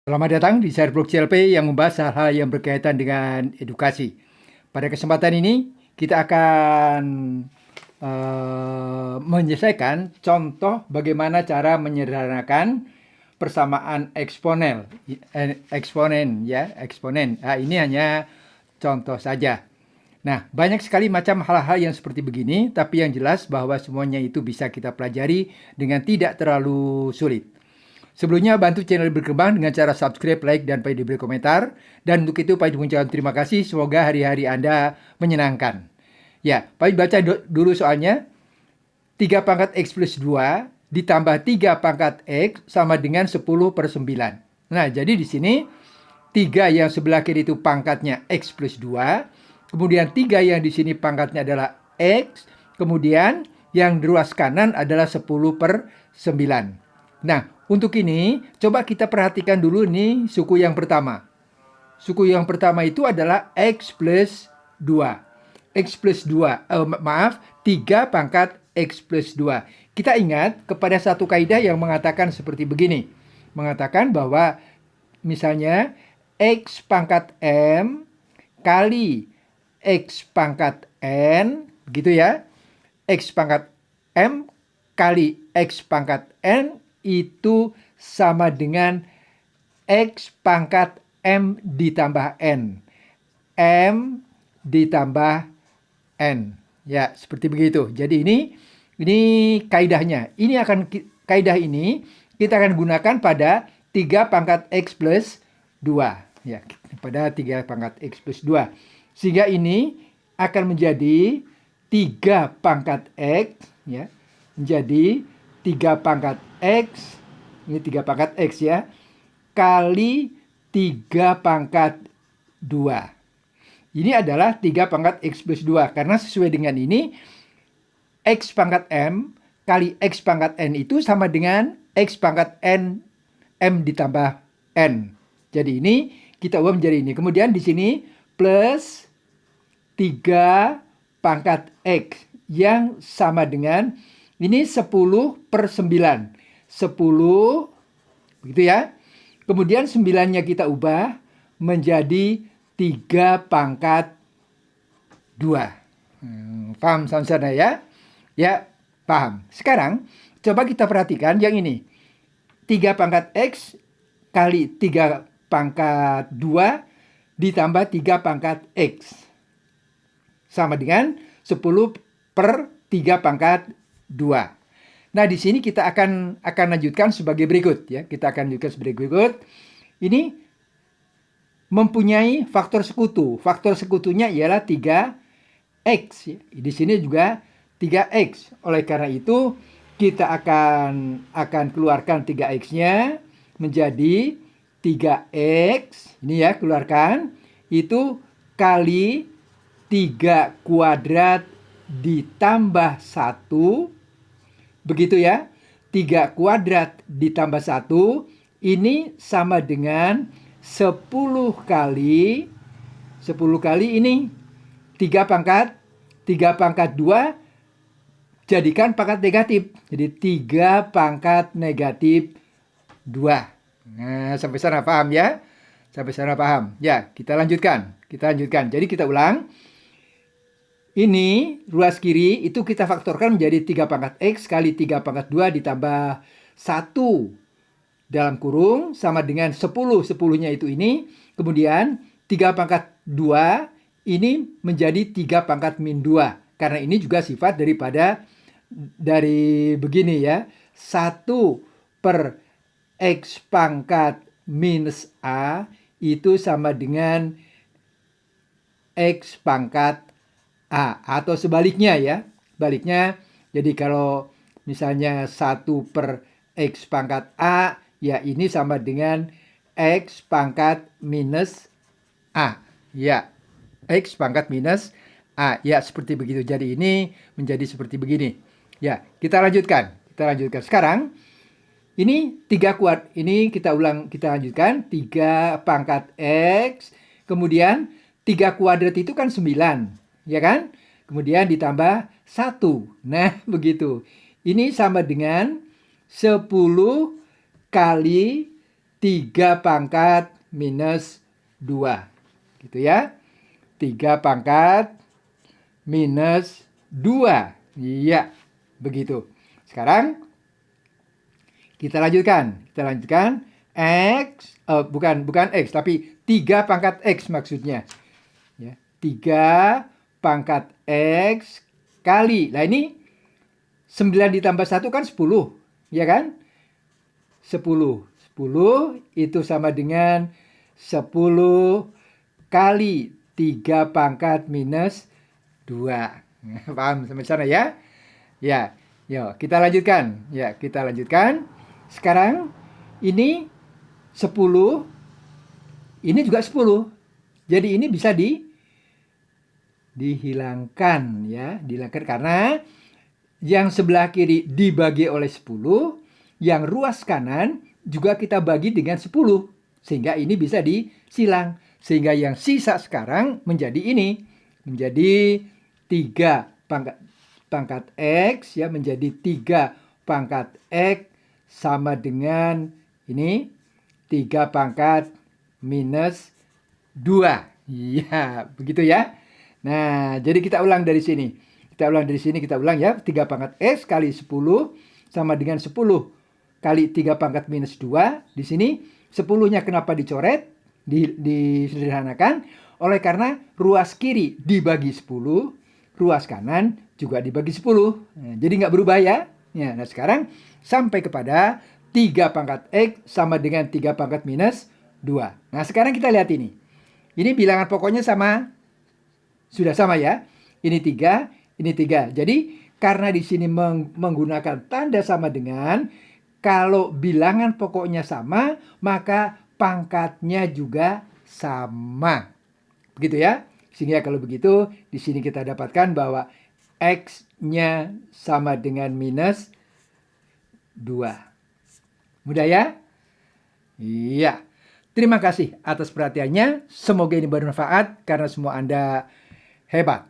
Selamat datang di Shareblog CLP yang membahas hal-hal yang berkaitan dengan edukasi. Pada kesempatan ini kita akan menyelesaikan contoh bagaimana cara menyederhanakan persamaan eksponen ya, eksponen. Nah, ini hanya contoh saja. Nah, banyak sekali macam hal-hal yang seperti begini, tapi yang jelas bahwa semuanya itu bisa kita pelajari dengan tidak terlalu sulit. Sebelumnya bantu channel berkembang dengan cara subscribe, like, dan Pak diberi komentar. Dan untuk itu Pak mengucapkan terima kasih. Semoga hari-hari Anda menyenangkan. Ya, Pak baca dulu soalnya. 3 pangkat X plus 2 ditambah 3 pangkat X sama dengan 10/9. Nah, jadi di sini 3 yang sebelah kiri itu pangkatnya X plus 2. Kemudian 3 yang di sini pangkatnya adalah X. Kemudian yang di ruas kanan adalah 10/9. Nah, untuk ini coba kita perhatikan dulu nih suku yang pertama. Suku yang pertama itu adalah X plus 2. X plus 2, 3 pangkat X plus 2. Kita ingat kepada satu kaidah yang mengatakan seperti begini. Mengatakan bahwa misalnya X pangkat M kali X pangkat N, begitu ya. X pangkat M kali X pangkat N itu sama dengan X pangkat M ditambah N. M ditambah N. Ya, seperti begitu. Jadi ini kaidahnya. Kaidah ini kita akan gunakan pada 3 pangkat X plus 2. Ya, pada 3 pangkat X plus 2. Sehingga ini akan menjadi 3 pangkat X, ya. Menjadi 3 pangkat X, ini 3 pangkat X ya, kali 3 pangkat 2. Ini adalah 3 pangkat X plus 2. Karena sesuai dengan ini, X pangkat M kali X pangkat N itu sama dengan X pangkat N, M ditambah N. Jadi ini kita ubah menjadi ini. Kemudian di sini plus 3 pangkat X yang sama dengan ini 10/9. 10, begitu ya. Kemudian 9-nya kita ubah menjadi 3 pangkat 2. Paham sama-sama ya? Ya, paham. Sekarang coba kita perhatikan yang ini. 3 pangkat X kali 3 pangkat 2 ditambah 3 pangkat X. Sama dengan 10/3 pangkat 2. Nah, di sini kita akan lanjutkan sebagai berikut ya. Kita akan lanjutkan sebagai berikut. Ini mempunyai faktor sekutu. Faktor sekutunya ialah 3x. Ya. Di sini juga 3x. Oleh karena itu kita akan keluarkan 3x-nya menjadi 3x. Ini ya, keluarkan. Itu kali 3 kuadrat ditambah 1. Begitu ya. 3 kuadrat ditambah 1. Ini sama dengan 10 kali. 10 kali ini 3 pangkat 2 jadikan pangkat negatif. Jadi 3 pangkat negatif 2. Nah, sampai sana paham ya? Sampai sana paham. Ya, kita lanjutkan. Jadi kita ulang. Ini ruas kiri itu kita faktorkan menjadi 3 pangkat X kali 3 pangkat 2 ditambah 1 dalam kurung sama dengan 10. 10-nya itu ini. Kemudian 3 pangkat 2 ini menjadi 3 pangkat min 2. Karena ini juga sifat dari begini ya. 1/X pangkat minus A itu sama dengan X pangkat A. Atau sebaliknya ya. Baliknya, jadi kalau misalnya 1/X pangkat A, ya ini sama dengan X pangkat minus A. Ya, X pangkat minus A. Ya, seperti begitu. Jadi ini menjadi seperti begini. Ya, kita lanjutkan. Sekarang, ini 3 kuadrat. Ini kita lanjutkan. 3 pangkat X. Kemudian 3 kuadrat itu kan 9. Ya kan? Kemudian ditambah 1. Nah, begitu. Ini sama dengan 10 kali 3 pangkat minus 2. Gitu ya. 3 pangkat minus 2. Iya, begitu. Sekarang kita lanjutkan. X, bukan X, tapi 3 pangkat X maksudnya. Ya, 3 pangkat X kali. Nah ini 9 ditambah 1 kan 10. Ya kan? 10. 10 itu sama dengan 10 kali 3 pangkat minus 2. Paham sampai sana ya? Ya, yuk kita lanjutkan. Ya, kita lanjutkan. Sekarang ini 10, ini juga 10. Jadi ini bisa dihilangkan ya, dihilangkan karena yang sebelah kiri dibagi oleh 10, yang ruas kanan juga kita bagi dengan 10. Sehingga ini bisa disilang. Sehingga yang sisa sekarang menjadi ini. Menjadi 3 pangkat X ya, menjadi 3 pangkat X sama dengan ini 3 pangkat minus 2. Iya, begitu ya. Nah, jadi kita ulang dari sini. Kita ulang ya. 3 pangkat X kali 10 sama dengan 10 kali 3 pangkat minus 2. Di sini 10-nya kenapa dicoret? Disederhanakan. Oleh karena ruas kiri dibagi 10, ruas kanan juga dibagi 10. Nah, jadi nggak berubah ya. Nah, sekarang sampai kepada 3 pangkat X sama dengan 3 pangkat minus 2. Nah, sekarang kita lihat ini. Ini bilangan pokoknya sama. Sudah sama ya. Ini 3, ini 3. Jadi, karena di sini menggunakan tanda sama dengan, kalau bilangan pokoknya sama, maka pangkatnya juga sama. Begitu ya. Sehingga kalau begitu, di sini kita dapatkan bahwa X-nya sama dengan minus 2. Mudah ya? Iya. Terima kasih atas perhatiannya. Semoga ini bermanfaat karena semua Anda hebat.